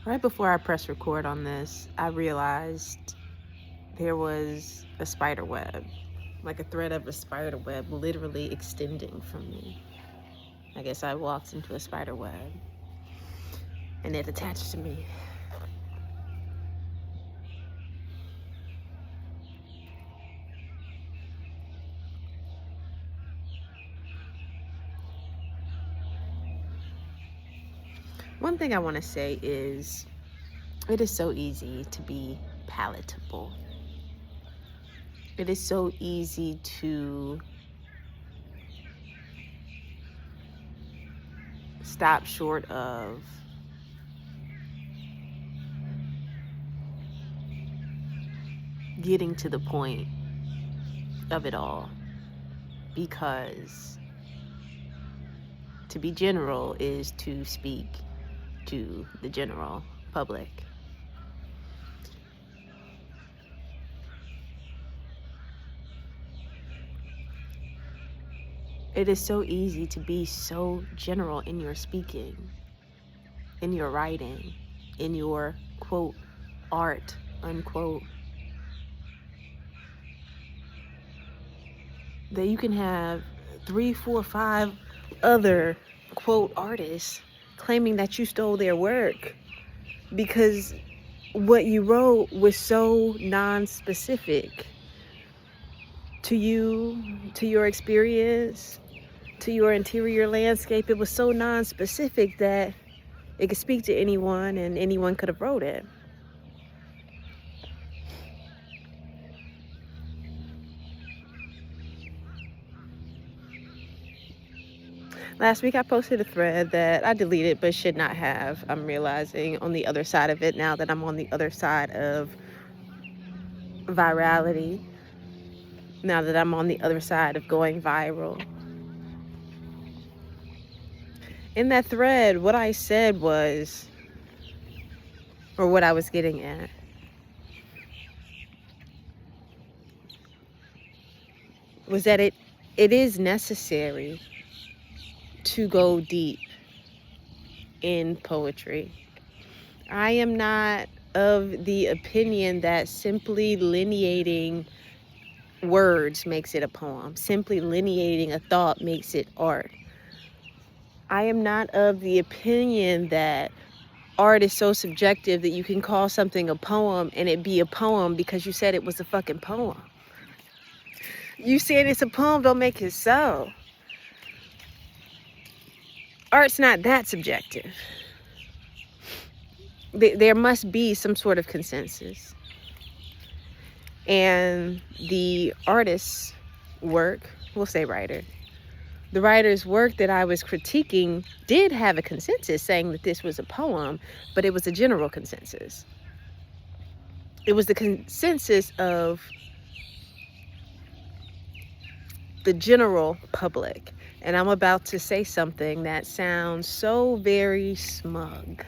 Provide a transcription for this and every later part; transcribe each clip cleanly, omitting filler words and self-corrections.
Right before I pressed record on this, I realized there was a spider web, like a thread of a spider web literally extending from me. I guess I walked into a spider web and it attached to me. One thing I want to say is it is so easy to be palatable. It is so easy to stop short of getting to the point of it all, because to be general is to speak to the general public. It is so easy to be so general in your speaking, in your writing, in your quote art, unquote, that you can have 3, 4, 5 other quote artists claiming that you stole their work because what you wrote was so non-specific to you, to your experience, to your interior landscape. It was so non-specific that it could speak to anyone and anyone could have wrote it. Last week I posted a thread that I deleted but should not have. I'm realizing on the other side of it now that I'm on the other side of virality, now that I'm on the other side of going viral. In that thread, what I said was, or what I was getting at, was that it is necessary to go deep in poetry. I am not of the opinion that simply lineating words makes it a poem. Simply lineating a thought makes it art. I am not of the opinion that art is so subjective that you can call something a poem and it be a poem because you said it was a fucking poem. You said it's a poem don't make it so. Art's not that subjective. There must be some sort of consensus. And the artist's work, we'll say writer, the writer's work that I was critiquing did have a consensus saying that this was a poem, but it was a general consensus. It was the consensus of the general public. And I'm about to say something that sounds so very smug.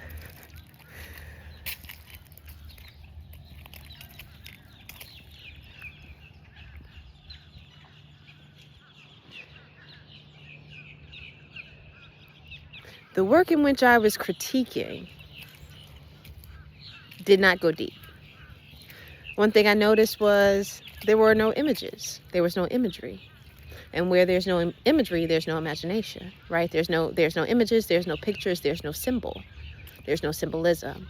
The work in which I was critiquing did not go deep. One thing I noticed was there were no images. There was no imagery. And where there's no imagery, there's no imagination, right? There's no images, there's no pictures, there's no symbol. There's no symbolism.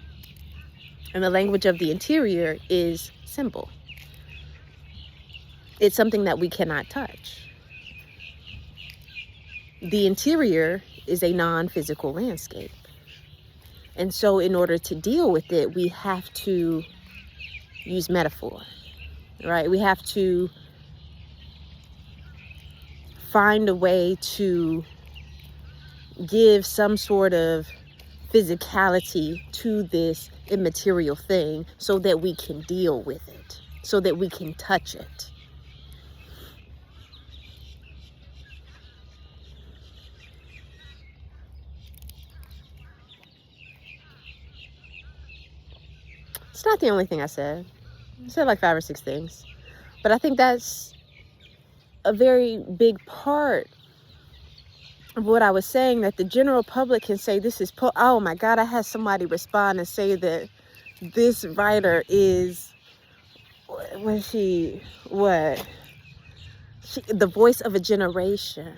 And the language of the interior is symbol. It's something that we cannot touch. The interior is a non-physical landscape. And so in order to deal with it, we have to use metaphor, right? We have to find a way to give some sort of physicality to this immaterial thing so that we can deal with it, so that we can touch it. It's not the only thing I said. I said like 5 or 6 things. But I think that's a very big part what I was saying, that the general public can say this is oh my God, I had somebody respond and say that this writer is the voice of a generation.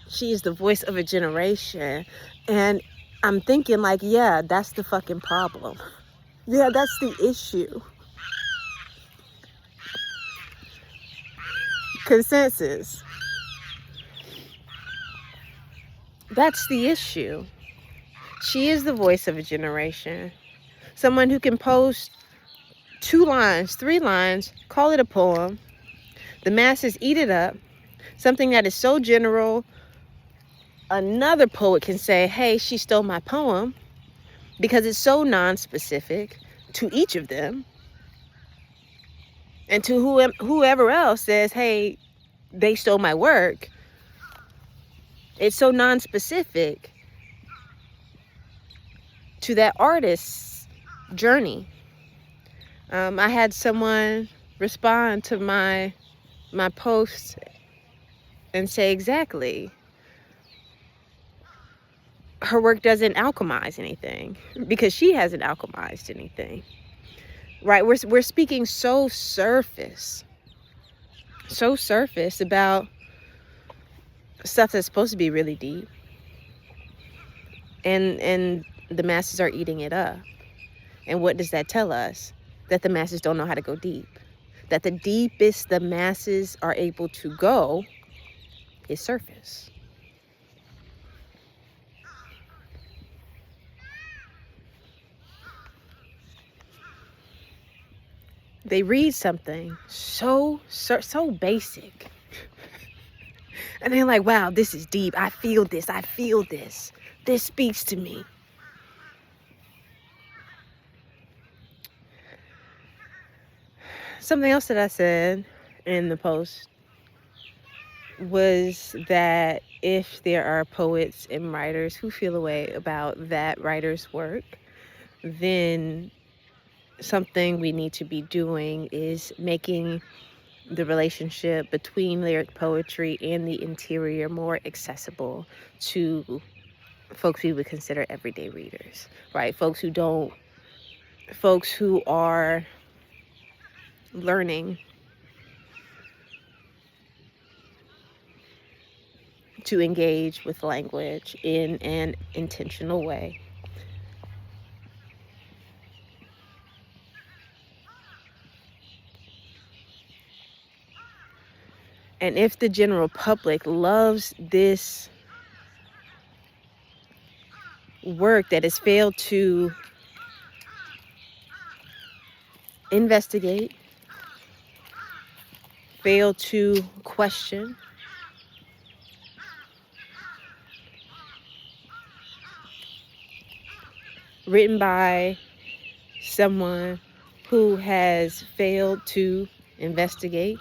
She is the voice of a generation. And I'm thinking like, yeah, that's the fucking problem. Yeah, that's the issue. Consensus. That's the issue. She is the voice of a generation. Someone who can post 2 lines, 3 lines, call it a poem. The masses eat it up. Something that is so general, another poet can say, hey, she stole my poem, because it's so non-specific to each of them. And to whoever else says, hey, they stole my work, it's so non-specific to that artist's journey. I had someone respond to my post and say, exactly, her work doesn't alchemize anything, because she hasn't alchemized anything, right? We're speaking so surface about stuff that's supposed to be really deep, and the masses are eating it up. And what does that tell us? That the masses don't know how to go deep. That the deepest the masses are able to go is surface. They read something so basic, and they're like, wow, this is deep. I feel this. This speaks to me. Something else that I said in the post was that if there are poets and writers who feel a way about that writer's work, then something we need to be doing is making the relationship between lyric poetry and the interior more accessible to folks we would consider everyday readers, right? Folks who are learning to engage with language in an intentional way. And if the general public loves this work that has failed to investigate, failed to question, written by someone who has failed to investigate,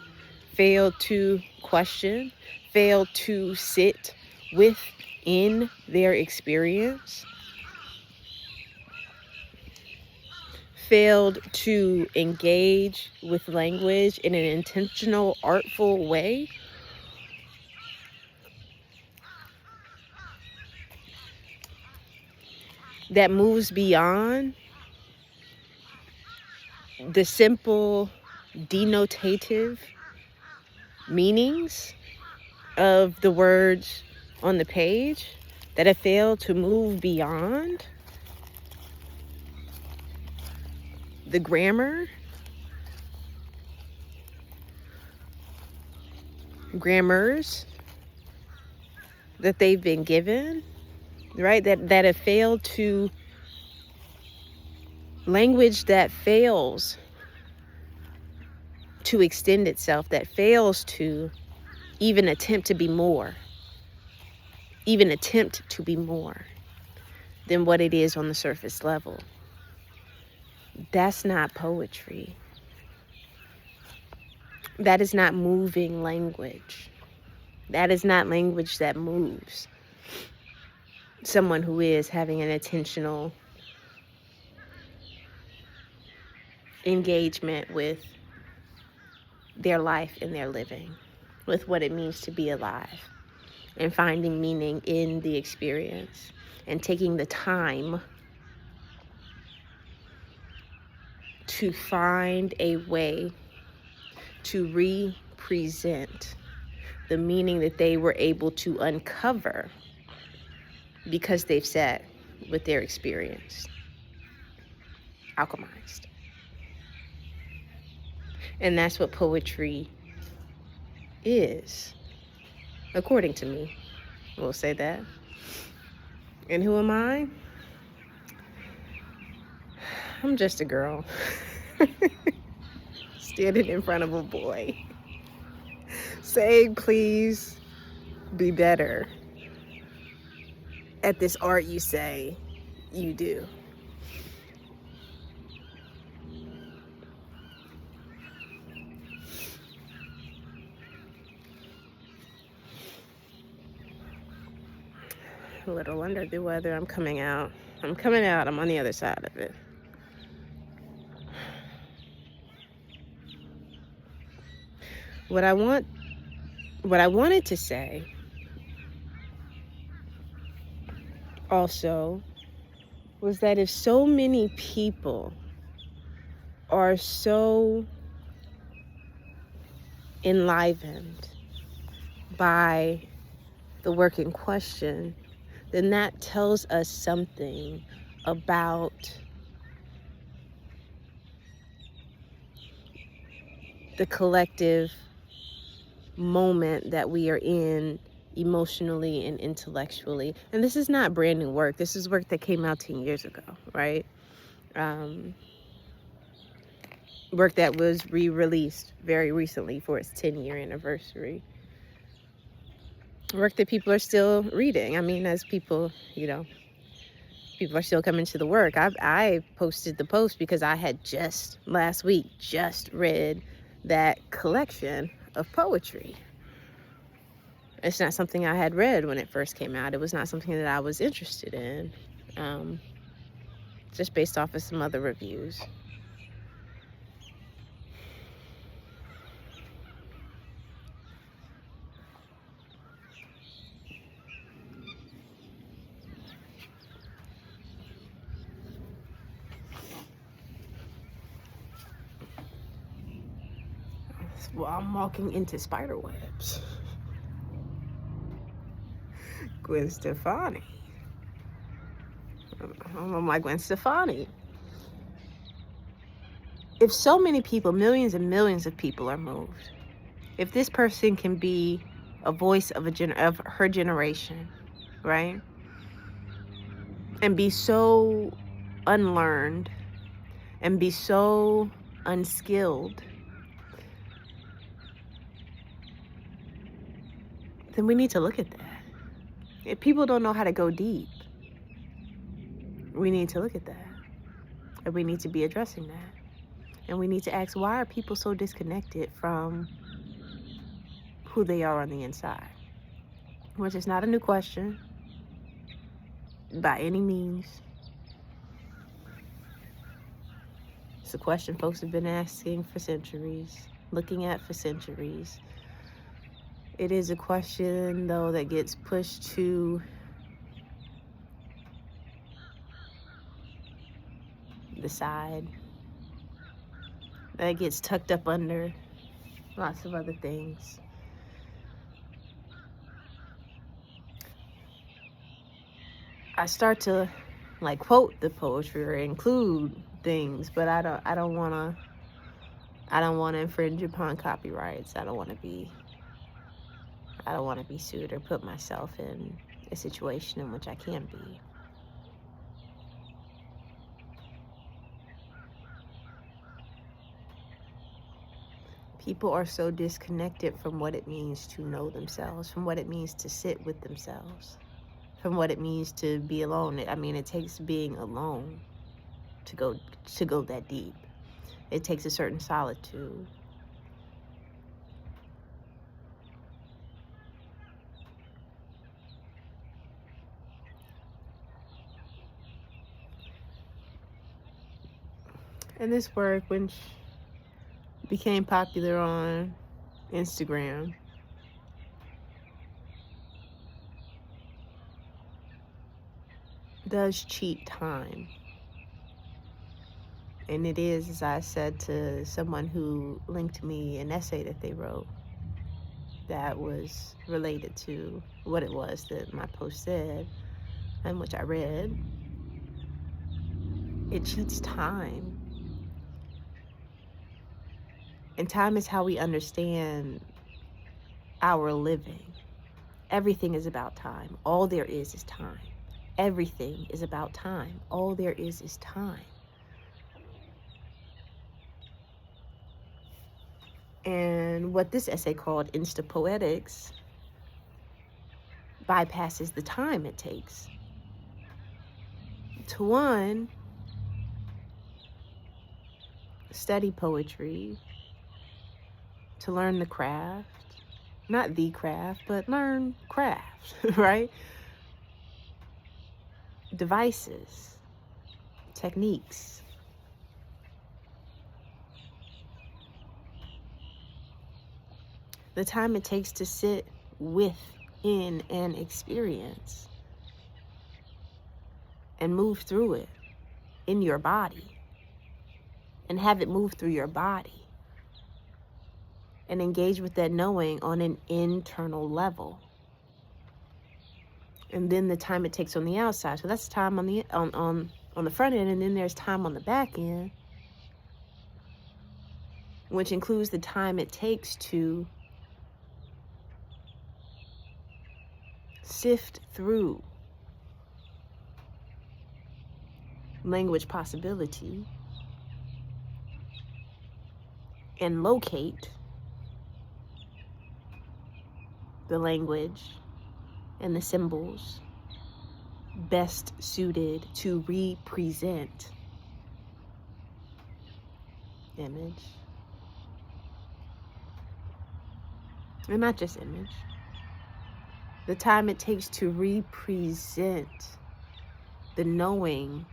failed to question, failed to sit within their experience, failed to engage with language in an intentional, artful way, that moves beyond the simple denotative meanings of the words on the page, that have failed to move beyond the grammars that they've been given, right? That have failed to, language that fails to extend itself, that fails to even attempt to be more than what it is on the surface level. That's not poetry. That is not moving language. That is not language that moves someone who is having an intentional engagement with their life and their living, with what it means to be alive. and finding meaning in the experience and taking the time to find a way to represent the meaning that they were able to uncover because they've sat with their experience, alchemized. And that's what poetry is, according to me. We'll say that. And who am I? I'm just a girl standing in front of a boy saying, please be better at this art you say you do. A little under the weather. I'm coming out. I'm on the other side of it. What I wanted to say also was that if so many people are so enlivened by the work in question, then that tells us something about the collective moment that we are in emotionally and intellectually. And this is not brand new work. This is work that came out 10 years ago, right? Work that was re-released very recently for its 10-year anniversary. Work that people are still reading. I mean, as people, people are still coming to the work. I posted the post because I had last week read that collection of poetry. It's not something I had read when it first came out. It was not something that I was interested in, just based off of some other reviews. Well, I'm walking into spider webs. Gwen Stefani. I'm like Gwen Stefani. If so many people, millions and millions of people are moved, if this person can be a voice of her generation, right? And be so unlearned and be so unskilled, then we need to look at that. If people don't know how to go deep, we need to look at that. And we need to be addressing that. And we need to ask, why are people so disconnected from who they are on the inside? Which is not a new question by any means. It's a question folks have been asking for centuries, looking at for centuries. It is a question, though, that gets pushed to the side, that gets tucked up under lots of other things. I start to quote the poetry or include things, but I don't want to infringe upon copyrights. I don't want to be sued or put myself in a situation in which I can't be. People are so disconnected from what it means to know themselves, from what it means to sit with themselves, from what it means to be alone. I mean, it takes being alone to go that deep. It takes a certain solitude. And this work, which became popular on Instagram, does cheat time. And it is, as I said to someone who linked me an essay that they wrote that was related to what it was that my post said, and which I read. It cheats time. And time is how we understand our living. Everything is about time. All there is time. Everything is about time. All there is time. And what this essay called Insta-Poetics bypasses the time it takes to, one, study poetry, to learn the craft, not the craft, but learn craft, right? Devices, techniques. The time it takes to sit within an experience and move through it in your body and have it move through your body and engage with that knowing on an internal level. And then the time it takes on the outside. So that's time on the front end, and then there's time on the back end, which includes the time it takes to sift through language possibility and locate the language and the symbols best suited to represent image. And not just image. The time it takes to represent the knowing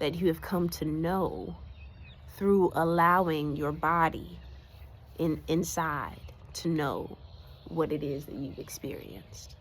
that you have come to know through allowing your body inside to know what it is that you've experienced.